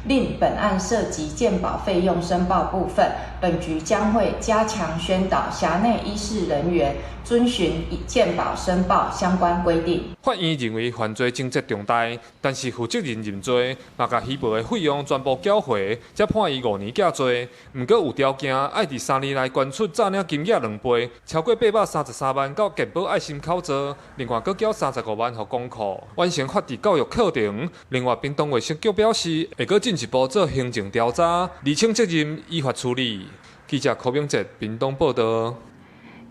[SPEAKER 4] 另本案涉及健保费用申报部分，本局将会加强宣导辖内医事人员遵循健保申报相关规定。
[SPEAKER 26] 法院认为犯罪情节重大，但是负责人认罪，嘛甲虚报的费用全部缴回，才判伊5年假罪。不过有条件，爱伫3年内捐出诈领金额2倍，超过833万到健保爱心口座，另外搁缴35万予公库，完成法治教育课程。另外，屏东卫生局表示，会搁进一步做行政调查，厘清责任，依法处理。记者柯明哲，屏东报道。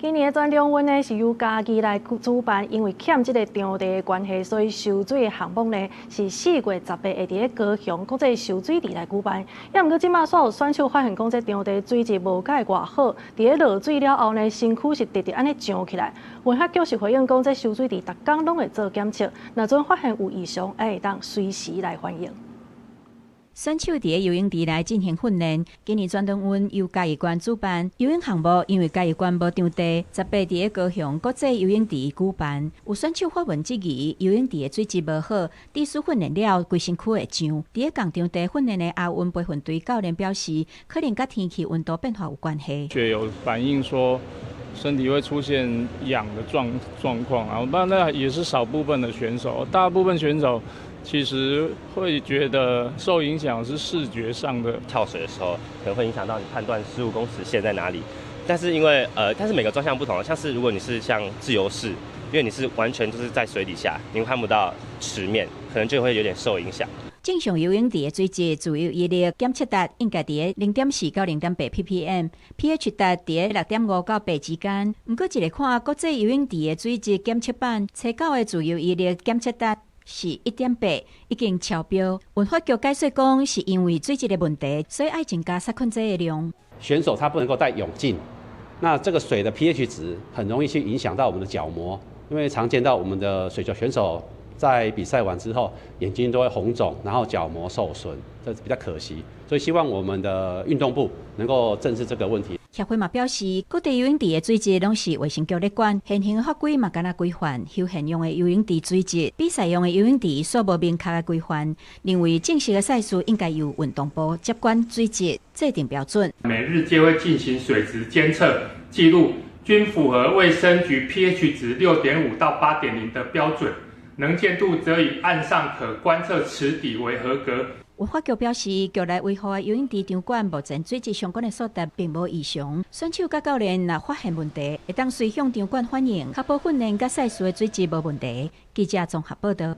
[SPEAKER 1] 今年的全中运呢是由家己来主办，因为欠这个场地的关系，所以游水的项目呢是4月18日会伫高雄国际游水池来举办。也毋过，即马所有选手发现讲，这场地水质无解偌好，伫落水了后呢，身躯是直直安尼涨起来。文化局是回应讲，这游水池逐工拢会做检测，若阵发现有异常，会当随时来反映。
[SPEAKER 3] 选手伫游泳池内进行训练。今年全中运由嘉义县主办，游泳项目因为嘉义县无场地，18伫高雄国际游泳池举办。有选手发文质疑游泳池的水质无好，低水训练了规身躯会涨。伫共场地训练的阿运培训队教练表示，可能甲天气温度变化有关系。
[SPEAKER 7] 却有反映说身体会出现痒的状况啊，那也是少部分的选手，大部分选手其实会觉得受影响是视觉上的。
[SPEAKER 9] 跳水的时候可能会影响到你判断15公尺线在哪里，但是因为但是每个专项不同，像是如果你是像自由式，因为你是完全就是在水底下，你会看不到池面，可能就会有点受影响。
[SPEAKER 3] 正常游泳池的水质自由毅力检测值应该伫0.4到0.8 ppm，pH 值伫6.5到8之间。不过，一个看国际游泳池的水质检测版，测到的自由毅力检测值是1.8，已经超标。文化局解释讲，是因为水质的问题，所以要增加杀菌剂的量。
[SPEAKER 11] 选手他不能够戴泳镜，那这个水的 pH 值很容易去影响到我们的角膜，因为常见到我们的水球选手在比赛完之后，眼睛都会红肿，然后角膜受损，这比较可惜。所以希望我们的运动部能够正视这个问题。
[SPEAKER 3] 协会嘛表示，各地游泳池的水质拢是卫生局咧管，现行法规嘛敢若规范休闲用的游泳池水质，比赛用的游泳池所无明确的规范。认为正式的赛事应该由运动部接管水质制定标准，
[SPEAKER 14] 每日皆会进行水质监测记录，均符合卫生局 pH 值6.5到8.0的标准，能见度则以岸上可观测池底为合格。
[SPEAKER 3] 文化局表示，局内维护的游泳池场馆目前水质相关的所得并无异常。选手甲教练若发现问题，会当随向场馆反映，确保训练甲赛事的水质无问题。记者综合报道。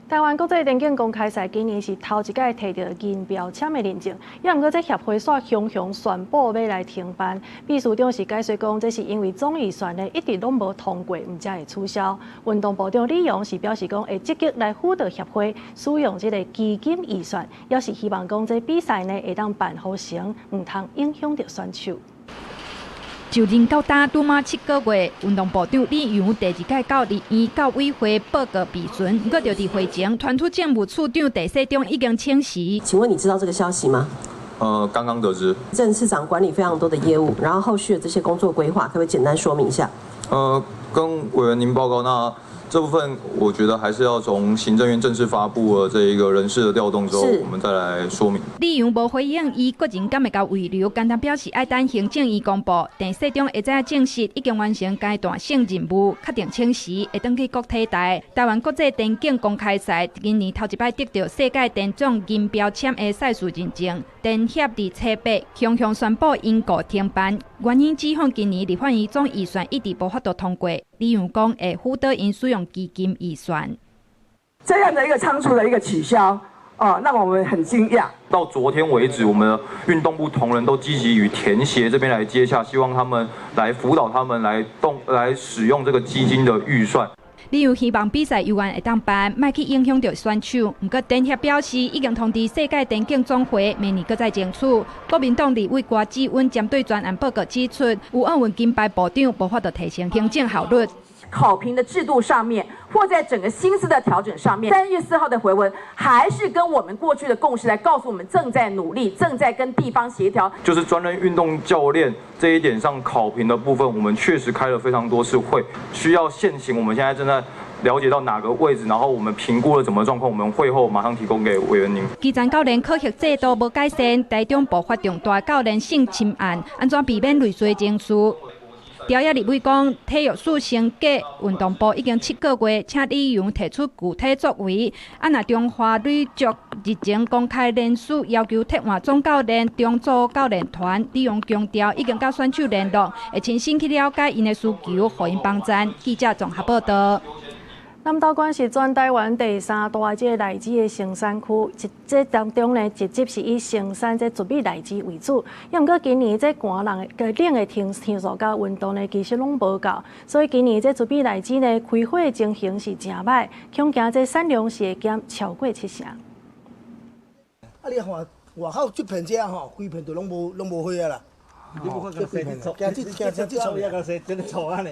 [SPEAKER 1] 台湾国际田径公开赛今年是头一届摕到银标签的认证，也毋过这协会煞雄雄宣布要来停办。秘书长是解释讲，这是因为总预算呢一直拢无通过，毋才会取消。运动部长李勇是表示讲，会积极来辅导协会使用这个基金预算，也是希望讲这比赛呢会当办好成，毋通影响到选手。
[SPEAKER 8] 就任到打拄满7个月，运动部长李勇第2届到立院教委会报告备询，不过就伫会前传出政务处长陈世忠已经请辞。
[SPEAKER 15] 请问你知道这个消息吗？
[SPEAKER 16] 刚刚得知。
[SPEAKER 15] 郑次长管理非常多的业务，然后后续的这些工作规划，可不可以简单说明一下？
[SPEAKER 16] 跟委员您报告，那这部分我觉得还是要从行政院正式发布了这一个人事的调动之后，我们再来说明。
[SPEAKER 8] 李勇无回应，伊个人敢会甲遗留，简单表示爱等行政院公布。陈世忠会再证实已经完成阶段性任务，确定请辞，会转去国体台。台湾国际田径公开赛今年头一摆得到世界田总银标签的赛事认证。田协伫7月雄雄宣布因故停办，原因指控今年立法院总预算一直无法度通过。李勇讲会辅导因使用基金预算。
[SPEAKER 28] 这样的一个仓促的一个取消，让我们很惊讶。
[SPEAKER 16] 到昨天为止，我们的运动部同仁都积极与田协这边来接洽，希望他们来辅导他们来使用这个基金的预算。
[SPEAKER 8] 理由希望比赛游玩会当办，莫去影响到选手。不过电协表示，已经通知世界田径总会，明年搁再争取。国民党立委郭志温针对专案报告指出，有奥运金牌部长无法度提升行政效率。
[SPEAKER 2] 考评的制度上面，或在整个心思的调整上面，3月4号的回文还是跟我们过去的共识来告诉我们，正在努力，正在跟地方协调。
[SPEAKER 16] 就是专任运动教练这一点上，考评的部分，我们确实开了非常多次会，需要现行。我们现在正在了解到哪个位置，然后我们评估了怎么状况，我们会后马上提供给委员您。
[SPEAKER 8] 基层教练考核制度无改善，台中爆发重大教练性侵案，安怎避免类似的情绪？朝野立委讲，体育署升格，运动部已经7个月，请李勇提出具体作为。若中华女足日前公开联署，要求替换总教练、中组教练团。李勇强调，已经甲选手联络，会亲身去了解因的需求，互因帮赞。记者综合报道。
[SPEAKER 1] 南投县是全台湾第3大这荔枝的生产区，这当中呢，直接是以生产这竹米荔枝为主。不过今年这寒冷的冷的天数甲温度呢，其实拢无够，所以今年这竹米荔枝呢，开花的情形是真歹，恐惊这产量是会减超过70%。
[SPEAKER 5] 你看外口这片遮吼，规片都拢无花啊啦。你无看这片错，惊这错也个真的错啊！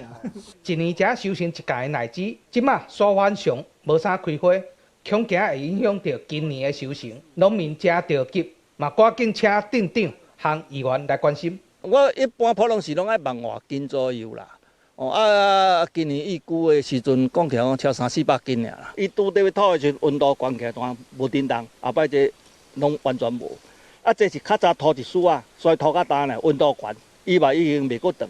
[SPEAKER 6] 一年才收成一届的荔枝，即马沙反上无啥开花，恐惊会影响到今年的收成。农民真着急，嘛赶紧请镇长和议员来关心。
[SPEAKER 10] 我一般普通是拢爱望外斤左右啦。今年预估的时阵，讲起来超300-400斤尔啦。伊拄伫要吐的时阵，温度悬起来当无叮当，后摆这拢完全无。这是较早拖一丝啊，所以拖较重咧，温度悬，伊嘛已经袂搁长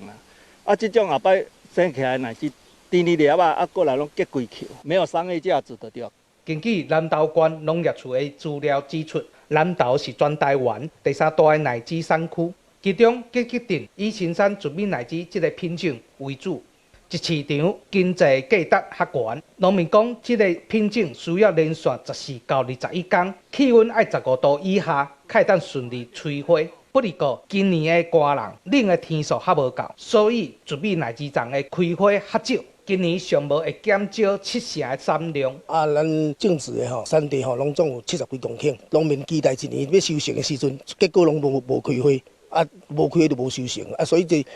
[SPEAKER 10] 啊。这种后摆生起来乃是甜哩粒啊，过来拢结规球，没有商业价值的对。
[SPEAKER 6] 根据南投县农业处的资料指出，南投是全台湾第3大的荔枝产区，其中决定以生产竹米荔枝这个品种为主。一市场经济价值较悬，农民讲，这个品种需要连续14到21天，气温爱15度以下，才当顺利催花。不过，今年的寒冷，冷的天数还无够，所以竹米荔枝丛的开花较少。今年尚无会减少70%的产量。
[SPEAKER 5] 咱种植的产地拢总有70几公顷，农民期待一年要收成的时阵，结果拢无开花，无开花就无收成，所以这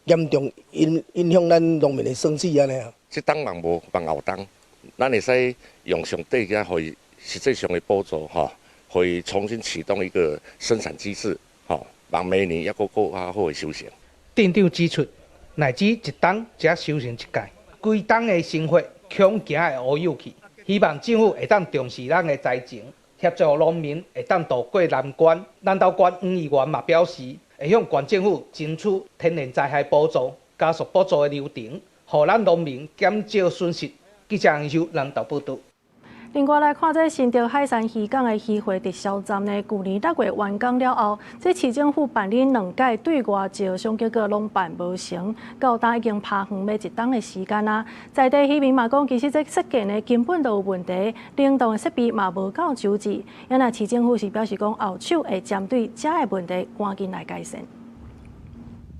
[SPEAKER 5] 严重影响咱农民的生计安尼啊。
[SPEAKER 17] 这当人无放后当，咱会使用上帝个去实际上的补助去重新启动一个生产机制，让明年还佫较好的收成。
[SPEAKER 6] 镇长指出，荔枝一冬才收成一届，规冬的生活恐惊会乌有去。希望政府会当重视咱的灾情，协助农民会当渡过难关。南投县黄议员嘛表示，会向县政府争取天然灾害补助，加速补助的流程，互咱农民减少损失。记者杨秀南投报道。
[SPEAKER 1] 另外来看，这新竹海山渔港的渔货直销站呢，去年6月完工了后，这市政府办理2届对外招商，结果拢办无成，到今已经拍远要1冬的时间啦。在地渔民嘛讲，其实这设计呢根本都有问题，冷冻的设备嘛无够周至。因那市政府是表示讲，后手会针对这个问题赶紧来改善。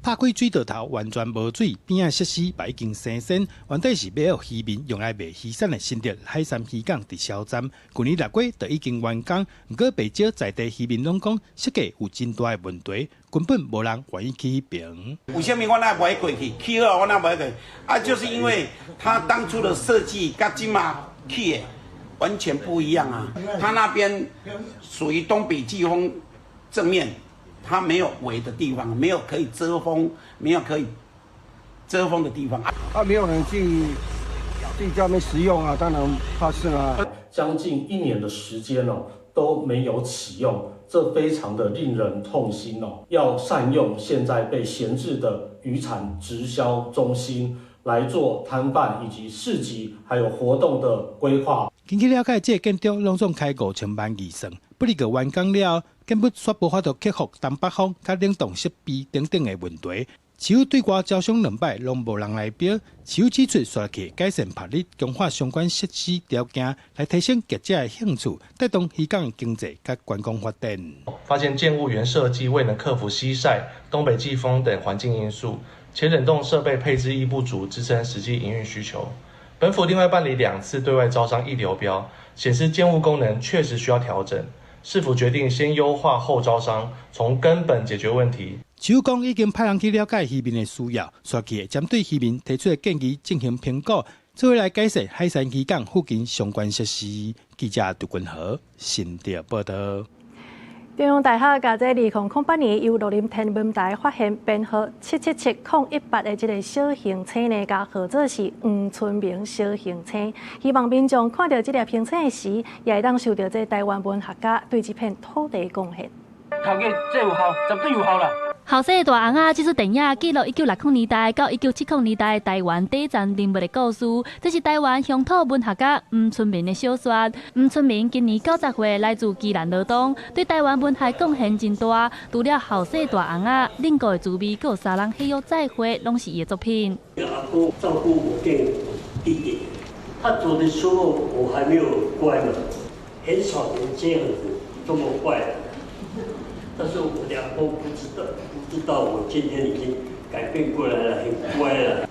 [SPEAKER 18] 拍开水道头完全无水，边仔设施嘛已经生鲜，原底是要互渔民用来卖渔产的新竹海山渔港直销站，去年6月就已经完工，不过不少在地渔民拢讲设计有真大的问题，根本无人愿意去那边。
[SPEAKER 19] 为什么我那不会过去？去了我那不会过去？就是因为他当初的设计跟今嘛去的完全不一样啊。他那边属于东北季风正面。它没有围的地方，没有可以遮风，没有可以遮风的地方。
[SPEAKER 5] 没有人去家里面食用啊，当然怕是啊。
[SPEAKER 21] 将近1年的时间都没有启用，这非常的令人痛心哦。要善用现在被闲置的渔产直销中心来做摊贩以及市集还有活动的规划。
[SPEAKER 18] 根据了解，这建筑拢总开5000万以上，不过完工了，根本煞无法度克服东北风、甲冷冻设备等等的问题。市府对外招商2摆，拢无人来标。市府指出，刷起改善法律，强化相关设施条件，来提升业者的兴趣，带动渔港经济甲观光发展。
[SPEAKER 29] 发现建物原设计未能克服西晒、东北季风等环境因素，且冷冻设备配置亦不足，支撑实际营运需求。本府另外办理2次对外招商一流标，显示建物功能确实需要调整。市府决定先优化后招商，从根本解决问题。
[SPEAKER 18] 市府讲已经派人去了解渔民的需要，刷起针对渔民提出的建议进行评估，做回来改善海山渔港附近相关设施。记者杜君豪新竹报道。
[SPEAKER 1] 中央大学甲这2008年由乐林天文台发现编号777-018的这个小行星呢，甲号做是黄春明小行星。希望民众看到这粒行星时，也会当受到这台湾文学家对这片土地贡献。
[SPEAKER 4] 头家，这有效，绝对有效啦！
[SPEAKER 12] 后生的大红啊，这出电影记录1960年代到1970年代台湾第一站人物的故事。这是台湾乡土文学家黄春明的小说。黄春明今年90岁，来自基南罗东，对台湾文学贡献真大。除了后生大红啊，另个的滋味，还有三人喜约再会，拢是伊的作品。
[SPEAKER 13] 阿公照顾我跟弟弟，他走的时候我还没有乖呢，很少人这样子这么坏的。但是我的阿公不知道我今天已经改变过来了，很乖了。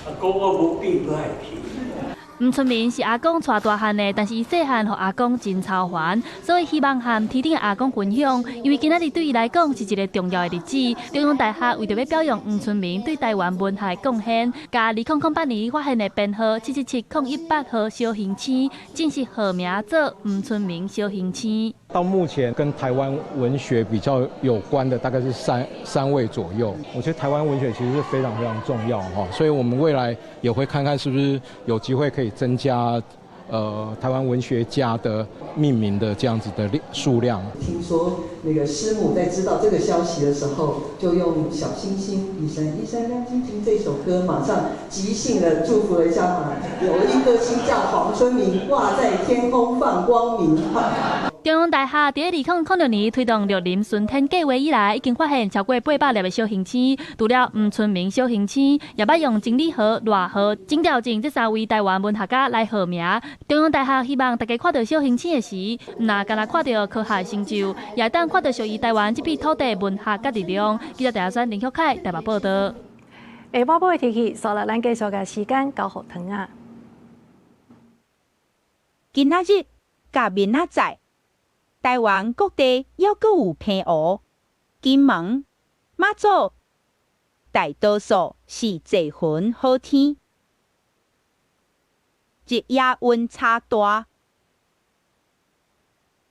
[SPEAKER 13] 阿公我无变歹去。
[SPEAKER 12] 黄春明是阿公带大汉的，但是伊细汉和阿公真操烦，所以希望和天顶的阿公分享。因为今仔日对伊来讲是一个重要的日子。中央大学为着要表扬黄春明对台湾文学的贡献，甲2008年发现的编号777-018号小行星，正式号名做黄春明小行星。
[SPEAKER 20] 到目前跟台湾文学比较有关的大概是三位左右。我觉得台湾文学其实是非常非常重要哈，所以我们未来也会看看是不是有机会可以增加台湾文学家的命名的这样子的数量。
[SPEAKER 22] 听说那个师母在知道这个消息的时候，就用《小星星一闪一闪亮晶晶》这首歌，马上即兴的祝福了一下有一颗星叫黄春明，挂在天空放光明。
[SPEAKER 12] 中央大学在2006年推动乐林巡天计划以来，已经发现超过800粒的小行星。除了黄春明小行星，也捌用金理和、赖和、金条镜这3位台湾文学家来号名。中央大学希望大家看到小行星的时，唔那干那看到科学成就，也当看到属于台湾这片土地文学甲力量。记者台湾林旭凯台北报道。
[SPEAKER 1] 下晡晡的天气，所以咱继续甲时间交互汤啊。
[SPEAKER 23] 今仔日甲明仔载。台湾各地还阁有平湖、金门、马祖，大多数是侪云好天，日夜温差大。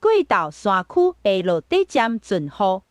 [SPEAKER 23] 过到山区会落地渐阵雨。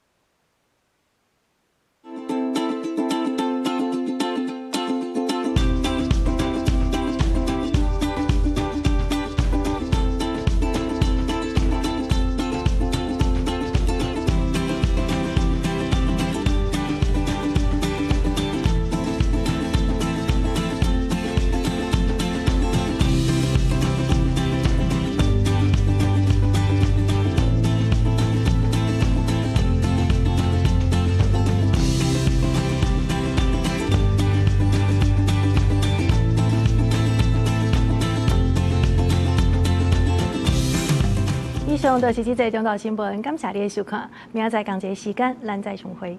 [SPEAKER 1] 以上就是这则中岛新闻，感谢你的收看，明仔载同一时间咱再相会。